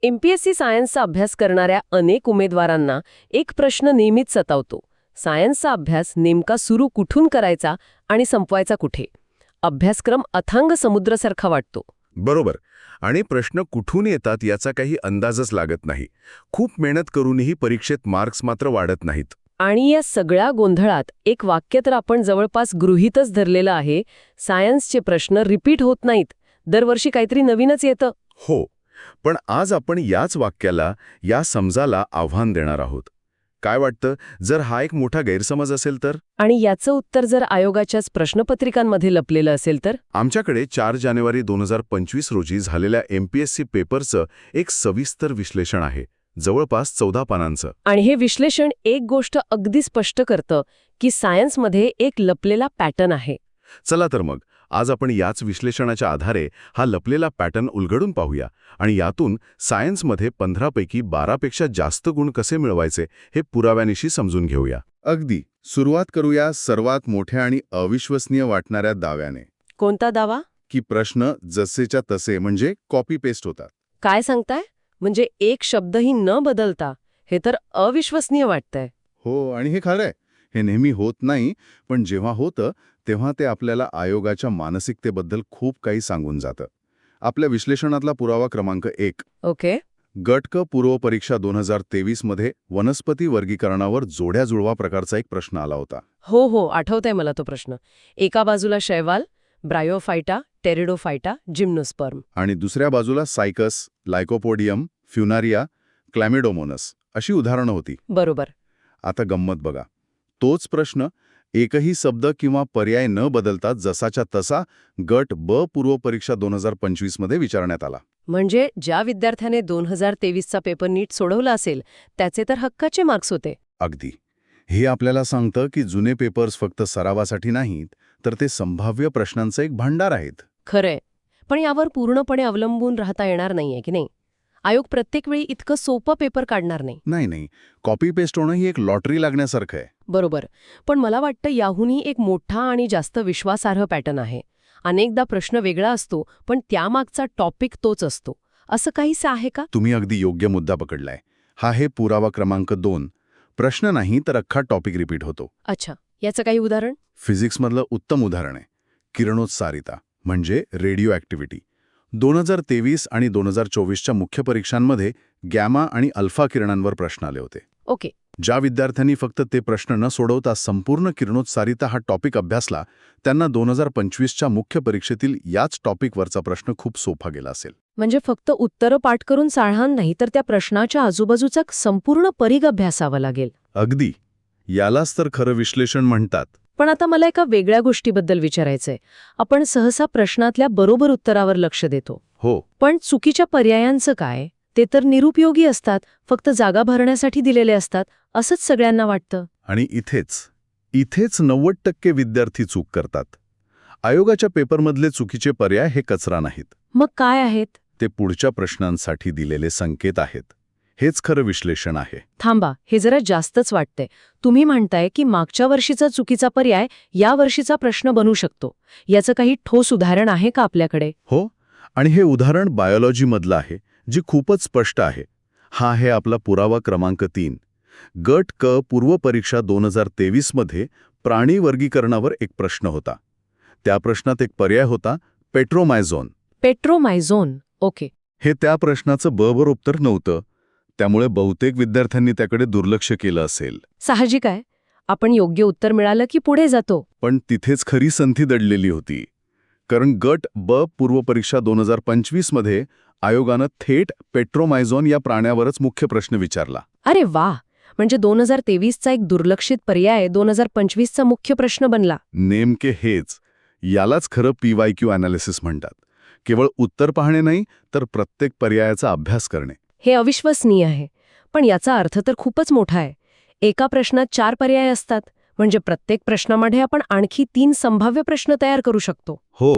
MPSC सायन्सचा अभ्यास करणाऱ्या अनेक उमेदवारांना एक प्रश्न नेहमीच सतावतो. सायन्सचा अभ्यास नेमका सुरू कुठून करायचा आणि संपवायचा कुठे? अभ्यासक्रम अथांग समुद्रासारखा वाटतो. बरोबर. आणि प्रश्न कुठून येतात याचा काही अंदाजच लागत नाही. खूप मेहनत करूनही परीक्षेत मार्क्स मात्र वाढत नाहीत. आणि या सगळ्या गोंधळात एक वाक्य तर आपण जवळपास गृहीतच धरलेलं आहे, सायन्सचे प्रश्न रिपीट होत नाहीत, दरवर्षी काहीतरी नवीनच येतं. हो, पण आज आपण याच वाक्याला, या समजाला आव्हान देणार आहोत. काय वाटतं, जर हा एक मोठा गैरसमज असेल तर? आणि याचं उत्तर जर आयोगाच्याच प्रश्नपत्रिकांमध्ये लपलेलं असेल तर? आमच्याकडे 4 जानेवारी 2025 रोजी झालेल्या एमपीएससी पेपरचं एक सविस्तर विश्लेषण आहे, जवळपास 14 पानांचं. आणि हे विश्लेषण एक गोष्ट अगदी स्पष्ट करतं की सायन्समध्ये एक लपलेला पॅटर्न आहे. चला तर मग, आज आपण याच विश्लेषणाच्या आधारे हा लपलेला पॅटर्न उलगडून पाहूया आणि यातून सायन्समध्ये 15 पैकी 12 पेक्षा जास्त गुण कसे मिळवायचे हे पुराव्यानिशी समजून घेऊया. अगदी सुरुवात करूया सर्वात मोठ्या आणि अविश्वसनीय वाटणाऱ्या दाव्याने. कोणता दावा? की प्रश्न जसेच्या तसे म्हणजे कॉपी पेस्ट होतात. काय सांगताय? म्हणजे एक शब्दही न बदलता? हे तर अविश्वसनीय वाटतंय. हो, आणि हे खरंय. हे नेहमी होत नाही, पण जेव्हा होतं तेव्हा ते आपल्याला आयोगाच्या मानसिकतेबद्दल खूप काही सांगून जातं. आपल्या विश्लेषणातला पुरावा क्रमांक 1. ओके. गट क पूर्व परीक्षा 2023 मध्ये वनस्पती वर्गीकरणावर जोड्या जुळवा प्रकारचा एक प्रश्न आला होता. हो, आठवतंय मला तो प्रश्न. एका बाजूला शैवाल, ब्रायोफायटा, टेरिडोफायटा, जिम्नोस्पर्म. आणि दुसऱ्या बाजूला सायकस, लायकोपोडियम, फ्युनारिया, क्लॅमिडोमोनस अशी उदाहरणं होती. बरोबर. आता गंमत बघा. तोच प्रश्न एकही शब्द किंवा पर्याय न बदलता जसाच्या तसा गट ब पूर्व परीक्षा 2025 मध्ये विचारण्यात आला. म्हणजे ज्या विद्यार्थ्याने 2023चा पेपर नीट सोडवला असेल त्याचे तर हक्काचे मार्क्स होते. अगदी. हे आपल्याला सांगतं की जुने पेपर्स फक्त सरावासाठी नाहीत, तर ते संभाव्य प्रश्नांचं एक भांडार आहेत. खरंय. पण यावर पूर्णपणे अवलंबून राहता येणार नाहीये की नाही? आयोग प्रत्येक वेळी इतकं सोपं पेपर काढणार नाही. नाही, कॉपी पेस्ट होणं ही एक लॉटरी लागण्यासारखं आहे. बरोबर. पण मला वाटतं याहूनही एक मोठा आणि जास्त विश्वासार्ह पॅटर्न आहे. अनेकदा प्रश्न वेगळा असतो, पण त्यामागचा टॉपिक तोच असतो. असं काहीसं आहे का? तुम्ही अगदी योग्य मुद्दा पकडलाय. हा आहे पुरावा क्रमांक 2. प्रश्न नाही तर अख्खा टॉपिक रिपीट होतो. अच्छा, याचं काही उदाहरण? फिजिक्समधलं उत्तम उदाहरण आहे किरणोत्सारिता म्हणजे रेडिओ ॲक्टिव्हिटी. 2023 आणि 2024च्या मुख्य परीक्षांमध्ये गॅमा आणि अल्फा किरणांवर प्रश्न आले होते. ओके. ज्या विद्यार्थ्यांनी फक्त ते प्रश्न न सोडवता संपूर्ण किरणोत्सारिता हा टॉपिक अभ्यासला, त्यांना 2025च्या मुख्य परीक्षेतील याच टॉपिकवरचा प्रश्न खूप सोपा गेला असेल. म्हणजे फक्त उत्तरं पाठ करून साळहान नाही, तर त्या प्रश्नाच्या आजूबाजूचा संपूर्ण परिघ अभ्यासावा लागेल. अगदी. यालाच तर खरं विश्लेषण म्हणतात. पण आता मला एका वेगळ्या गोष्टीबद्दल विचारायचंय. आपण सहसा प्रश्नातल्या बरोबर उत्तरावर लक्ष देतो. हो. पण चुकीच्या पर्यायांचं काय? ते तर निरुपयोगी असतात, फक्त जागा भरण्यासाठी दिलेले असतात, असंच सगळ्यांना वाटतं. आणि इथेच 90% विद्यार्थी चूक करतात. आयोगाच्या पेपरमधले चुकीचे पर्याय हे कचरा नाहीत. मग काय आहेत? ते पुढच्या प्रश्नांसाठी दिलेले संकेत आहेत. हेच खरं विश्लेषण आहे. थांबा, हे जरा जास्तच वाटतंय. तुम्ही म्हणताय की मागच्या वर्षीचा चुकीचा पर्याय या वर्षीचा प्रश्न बनू शकतो. याचं काही ठोस उदाहरण आहे का आपल्याकडे? हो, आणि हे उदाहरण बायोलॉजीमधलं आहे, जी खूपच स्पष्ट आहे. हा आहे आपला पुरावा क्रमांक 3. गट क पूर्व परीक्षा 2023 मध्ये प्राणी वर्गीकरणावर एक प्रश्न होता. त्या प्रश्नात एक पर्याय होता पेट्रोमायझोन. पेट्रोमायझोन. ओके. हे त्या प्रश्नाचं बरोबर उत्तर नव्हतं, त्यामुळे बहुतेक विद्यार्थ्यांनी त्याकडे दुर्लक्ष केलं असेल. साहजिक आहे. आपण योग्य उत्तर मिळालं की पुढे जातो. पण तिथेच खरी संधी दडलेली होती. कारण गट ब पूर्व परीक्षा 2025 मध्ये आयोगानं थेट पेट्रोमायझोन या प्राण्यावरच मुख्य प्रश्न विचारला. अरे वा! म्हणजे 2023चा एक दुर्लक्षित पर्याय 2025चा मुख्य प्रश्न बनला. नेमके हेच. यालाच खरं PYQ अॅनालिसिस म्हणतात. केवळ उत्तर पाहणे नाही, तर प्रत्येक पर्यायाचा अभ्यास करणे. हे अविश्वसनीय आहे. पण याचा अर्थ तर खूपच मोठा आहे. एका प्रश्नात 4 पर्याय असतात, म्हणजे प्रत्येक प्रश्नामध्ये आपण आणखी 3 संभाव्य प्रश्न तयार करू शकतो. हो,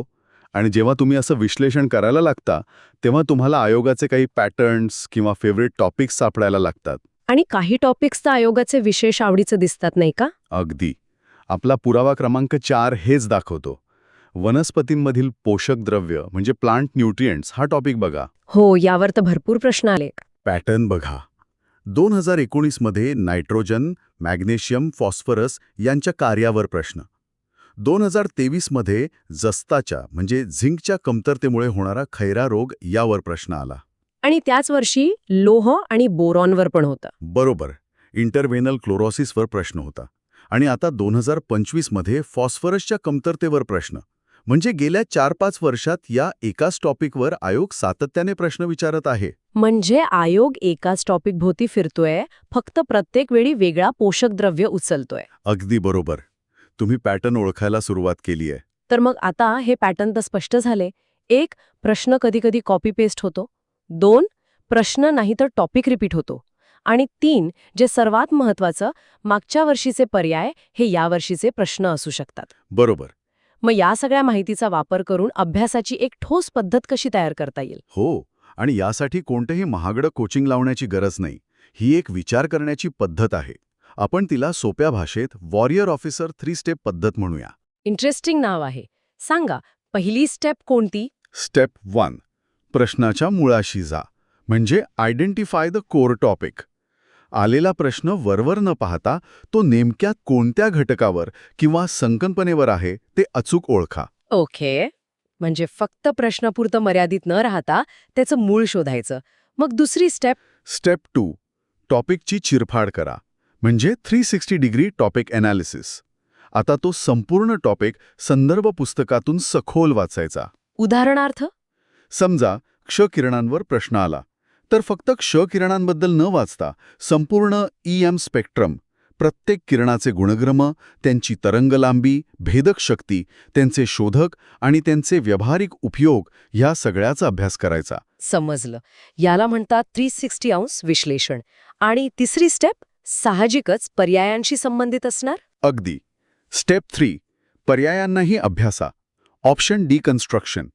आणि जेव्हा तुम्ही असं विश्लेषण करायला लागता, तेव्हा तुम्हाला आयोगाचे काही पॅटर्न्स किंवा फेवरेट टॉपिक्स सापडायला लागतात. आणि काही टॉपिक्स तर आयोगाचे विशेष आवडीचं दिसतात, नाही का? अगदी. आपला पुरावा क्रमांक 4 हेच दाखवतो. वनस्पतींमधील पोषक द्रव्य म्हणजे प्लांट न्यूट्रिएंट्स हा टॉपिक बघा. हो, यावर तर भरपूर प्रश्न आले. पॅटर्न बघा. 2019 मध्ये नायट्रोजन, मॅग्नेशियम, फॉस्फरस यांच्या कार्यावर प्रश्न. 2023 मध्ये जस्ताच्या म्हणजे झिंकच्या कमतरतेमुळे होणारा खैरा रोग यावर प्रश्न आला. आणि त्याच वर्षी लोह आणि बोरॉनवर पण होतं. बरोबर, इंटरव्हेनल क्लोरोसिसवर प्रश्न होता. आणि आता 2025 मध्ये फॉस्फरसच्या कमतरतेवर प्रश्न. म्हणजे गेल्या 4-5 वर्षात या एकाच टॉपिकवर आयोग सातत्याने प्रश्न विचारत आहे. म्हणजे आयोग एकाच टॉपिक भोवती फिरतोय, फक्त प्रत्येक वेळी वेगळा पोषक द्रव्य उचलतोय. अगदी बरोबर. तुम्ही पॅटर्न ओळखायला सुरुवात केली आहे. तर मग आता हे पॅटर्न तर स्पष्ट झाले. 1. प्रश्न कधी-कधी कॉपी पेस्ट होतो. 2. प्रश्न नाही तर टॉपिक रिपीट होतो. आणि 3. जे सर्वात महत्वाचं, मागच्या वर्षीचे पर्याय हे यावर्षीचे प्रश्न असू शकतात. बरोबर. मग या सगळ्या माहितीचा वापर करून अभ्यासाची एक ठोस पद्धत कशी तयार करता येईल? हो, आणि यासाठी कोणतेही महागडं कोचिंग लावण्याची गरज नाही. ही एक विचार करण्याची पद्धत आहे. आपण तिला सोप्या भाषेत वॉरियर ऑफिसर 3 स्टेप पद्धत म्हणूया. इंटरेस्टिंग नाव आहे. सांगा, पहिली स्टेप कोणती? स्टेप 1. प्रश्नाच्या मुळाशी जा. म्हणजे आयडेंटिफाय द कोर टॉपिक. आलेला प्रश्न वरवर न पाहता तो नेमक्या कोणत्या घटकावर किंवा संकल्पनेवर आहे ते अचूक ओळखा. ओके. म्हणजे फक्त प्रश्नापुरतं मर्यादित न राहता त्याचं मूळ शोधायचं. मग दुसरी स्टेप? स्टेप 2. टॉपिकची चिरफाड करा. म्हणजे 360 डिग्री टॉपिक एनालिसिस. आता तो संपूर्ण टॉपिक संदर्भ पुस्तकातून सखोल वाचायचा. उदाहरणार्थ? समजा क्ष-किरणांवर प्रश्न आला, तर फक्त क्ष-किरणांबद्दल न वाचता संपूर्ण EM स्पेक्ट्रम, प्रत्येक किरणाचे गुणधर्म, त्यांची तरंगलांबी, भेदक शक्ती, त्यांचे शोधक आणि त्यांचे व्यावहारिक उपयोग ह्या सगळ्याचा अभ्यास करायचा. समजलं. याला म्हणतात 360 अंश विश्लेषण. आणि तिसरी स्टेप? साहजिकच पर्यायांशी संबंधित असणार. अगदी. स्टेप 3. पर्यायांनाही अभ्यासा. Option deconstruction.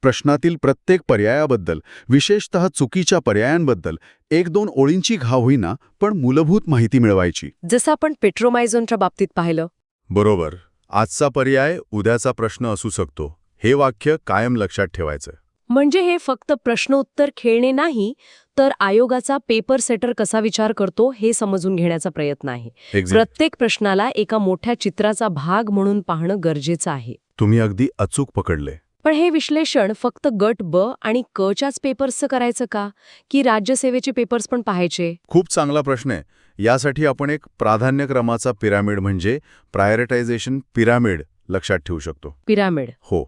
प्रश्नातील प्रत्येक पर्यायाबद्दल, विशेषतः चुकीच्या पर्यायांबद्दल 1-2 ओळींची घाव होईना, पण मूलभूत माहिती मिळवायची. जसं आपण पेट्रोमायझोनच्या बाबतीत पाहिलं. बरोबर. आजचा पर्याय उद्याचा प्रश्न असू शकतो. हे वाक्य कायम लक्षात ठेवायचं. म्हणजे हे फक्त प्रश्नोत्तर खेळणे नाही, तर आयोगाचा पेपर सेटर कसा विचार करतो हे समजून घेण्याचा प्रयत्न आहे. प्रत्येक प्रश्नाला एका मोठ्या चित्राचा भाग म्हणून पाहणं गरजेचं आहे. तुम्ही अगदी अचूक पकडले. पण हे विश्लेषण फक्त गट ब आणि क च्याच पेपर्सचं करायचं का, की राज्यसेवेचे पेपर्स पण पाहायचे? खूप चांगला प्रश्न आहे. यासाठी आपण एक प्राधान्यक्रमाचा पिरामिड म्हणजे प्रायोरिटायझेशन पिरामिड लक्षात ठेवू शकतो. पिरामिड? हो.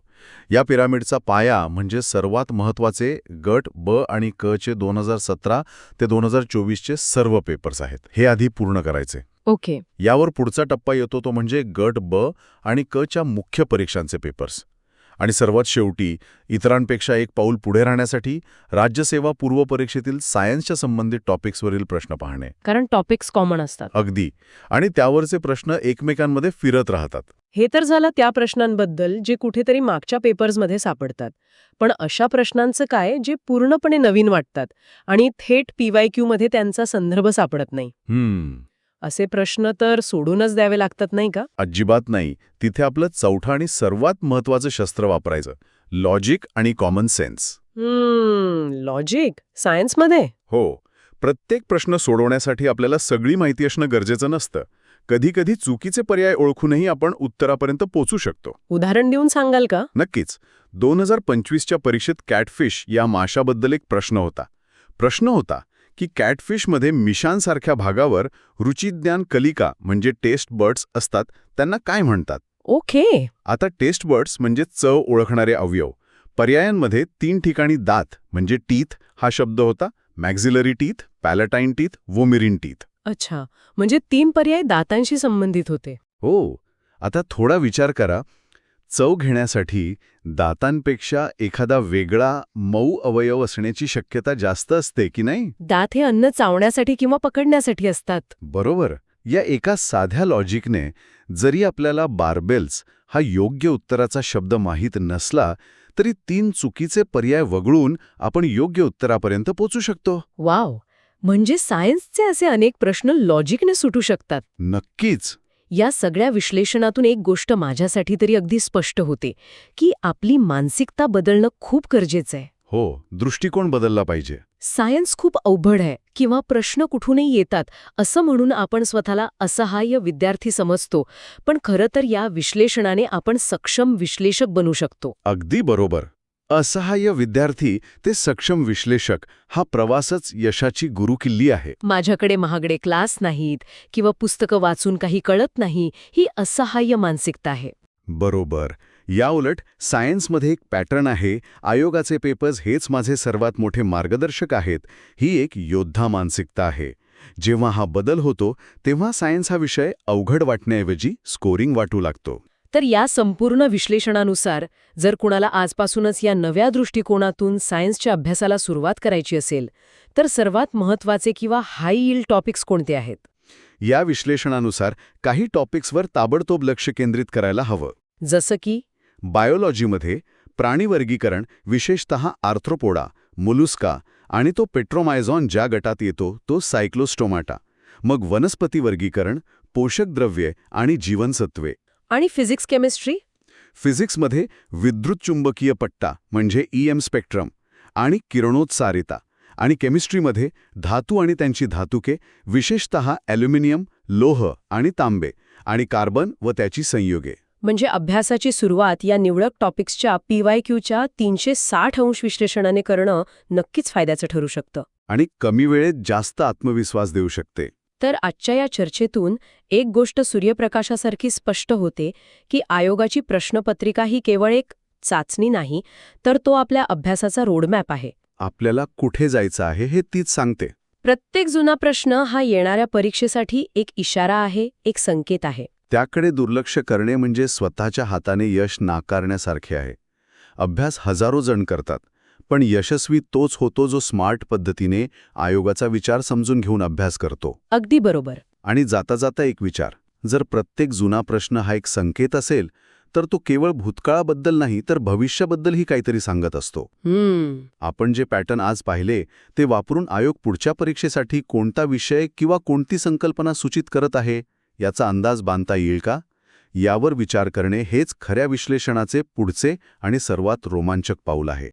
या पिरामिडचा पाया म्हणजे सर्वात महत्त्वाचे गट ब आणि क चे 2017 ते 2024 चे सर्व पेपर्स आहेत. हे आधी पूर्ण करायचे. ओके. यावर पुढचा टप्पा येतो तो म्हणजे गट ब आणि क च्या मुख्य परीक्षांचे पेपर्स. आणि सर्वात शेवटी, इतरांपेक्षा एक पाऊल पुढे राहण्यासाठी राज्यसेवा पूर्व परीक्षेतील सायन्सच्या संबंधित टॉपिक्सवरील प्रश्न पाहणे. कारण टॉपिक्स कॉमन असतात. अगदी. आणि त्यावरचे प्रश्न एकमेकांमध्ये फिरत राहतात. हे तर झालं त्या प्रश्नांबद्दल जे कुठेतरी मागच्या पेपर्समध्ये सापडतात. पण अशा प्रश्नांचं काय जे पूर्णपणे नवीन वाटतात आणि थेट PYQ मध्ये त्यांचा संदर्भ सापडत नाही? असे प्रश्न तर सोडूनच द्यावे लागतात नाही का? अजिबात नाही. तिथे आपलं चौथं आणि सर्वात महत्त्वाचं शस्त्र वापरायचं, लॉजिक आणि कॉमन सेन्स. लॉजिक? सायन्समध्ये? हो. प्रत्येक प्रश्न सोडवण्यासाठी आपल्याला सगळी माहिती असणं गरजेचं नसतं. कधी-कधी चुकीचे पर्याय ओळखूनही आपण उत्तरापर्यंत पोचू शकतो. उदाहरण देऊन सांगाल का? नक्कीच. 2025च्या परीक्षेत कॅटफिश या माशाबद्दल एक प्रश्न होता की कॅटफिशमध्ये मिशांसारख्या भागावर रुचिज्ञान कलिका म्हणजे टेस्ट बर्ड्स असतात, त्यांना काय म्हणतात? ओके. आता टेस्ट बर्ड्स म्हणजे चव ओळखणारे अवयव. पर्यायांमध्ये 3 ठिकाणी दात म्हणजे टीथ हा शब्द होता, मॅक्झिलरी टीथ, पॅलेटाईन टीथ, वोमिरिन टीथ. अच्छा, म्हणजे 3 पर्याय दातांशी संबंधित होते. हो. आता थोडा विचार करा. चव घेण्यासाठी दातांपेक्षा एखादा वेगळा मऊ अवयव असण्याची शक्यता जास्त असते की नाही? दात हे अन्न चावण्यासाठी किंवा पकडण्यासाठी असतात. बरोबर. या एका साध्या लॉजिकने जरी आपल्याला बार्बेल्स हा योग्य उत्तराचा शब्द माहीत नसला तरी 3 चुकीचे पर्याय वगळून आपण योग्य उत्तरापर्यंत पोचू शकतो. वाव. म्हणजे सायन्सचे असे अनेक प्रश्न लॉजिकने सुटू शकतात. नक्कीच. या सगळ्या विश्लेषणातून एक गोष्ट माझ्यासाठी तरी अगदी स्पष्ट होते की आपली मानसिकता बदलणं खूप गरजेचं आहे. हो, दृष्टिकोन बदलला पाहिजे. सायन्स खूप अवघड आहे किंवा प्रश्न कुठूनही येतात असं म्हणून आपण स्वतःला असहाय्य विद्यार्थी समजतो, पण खरं तर या विश्लेषणाने आपण सक्षम विश्लेषक बनू शकतो. अगदी बरोबर. असहाय्य विद्यार्थी ते सक्षम विश्लेषक हा प्रवासच यशाची गुरुकिल्ली आहे. माझ्याकडे महागडे क्लास नाहीत किंवा पुस्तकं वाचून काही कळत नाही, ही असहाय्य मानसिकता आहे. बरोबर. याउलट सायन्समध्ये एक पॅटर्न आहे, आयोगाचे पेपर्स हेच माझे सर्वात मोठे मार्गदर्शक आहेत, ही एक योद्धा मानसिकता आहे. जेव्हा हा बदल होतो तेव्हा सायन्स हा विषय अवघड वाटण्याऐवजी स्कोरिंग वाटू लागतो. तर या संपूर्ण विश्लेषणानुसार जर कुणाला आजपासूनच या नव्या दृष्टिकोनातून सायन्सच्या अभ्यासाला सुरुवात करायची असेल, तर सर्वात महत्त्वाचे किंवा हाय यील्ड टॉपिक्स कोणते आहेत? या विश्लेषणानुसार काही टॉपिक्सवर ताबडतोब लक्ष केंद्रित करायला हवं. जसं की बायोलॉजीमध्ये प्राणीवर्गीकरण, विशेषतः आर्थ्रोपोडा, मोलुस्का आणि तो पेट्रोमायझॉन ज्या गटात येतो तो सायक्लोस्टोमाटा. मग वनस्पती वर्गीकरण, पोषक द्रव्ये आणि जीवनसत्वे. आणि फिजिक्स केमिस्ट्री? फिजिक्समध्ये विद्युतचुंबकीय पट्टा म्हणजे EM स्पेक्ट्रम आणि किरणोत्सारिता. आणि केमिस्ट्रीमध्ये धातू आणि त्यांची धातुके, विशेषतः ॲल्युमिनियम, लोह आणि तांबे आणि कार्बन व त्याची संयुगे. म्हणजे अभ्यासाची सुरुवात या निवडक टॉपिक्सच्या PYQच्या 360° विश्लेषणाने करणं नक्कीच फायद्याचं ठरू शकतं. आणि कमी वेळेत जास्त आत्मविश्वास देऊ शकते. तर आजच्या या चर्चेतून एक गोष्ट सूर्यप्रकाशासारखी स्पष्ट होते की आयोगाची प्रश्नपत्रिका ही केवळ एक चाचणी नाही, तर तो आपल्या अभ्यासाचा रोडमॅप आहे. आपल्याला कुठे जायचं आहे हे तीच सांगते. प्रत्येक जुना प्रश्न हा येणाऱ्या परीक्षेसाठी एक इशारा आहे, एक संकेत आहे. त्याकडे दुर्लक्ष करणे म्हणजे स्वतःच्या हाताने यश नाकारण्यासारखे आहे. अभ्यास हजारो जण करतात, पण यशस्वी तोच होतो जो स्मार्ट पद्धतीने आयोगाचा विचार समजून घेऊन अभ्यास करतो. अगदी बरोबर. आणि जाता जाता एक विचार, जर प्रत्येक जुना प्रश्न हा एक संकेत असेल तर तो केवळ भूतकाळाबद्दल नाही तर भविष्याबद्दलही काहीतरी सांगत असतो. आपण जे पॅटर्न आज पाहिले ते वापरून आयोग पुढच्या परीक्षेसाठी कोणता विषय किंवा कोणती संकल्पना सूचित करत आहे याचा अंदाज बांधता येईल का? यावर विचार करणे हेच खऱ्या विश्लेषणाचे पुढचे आणि सर्वात रोमांचक पाऊल आहे.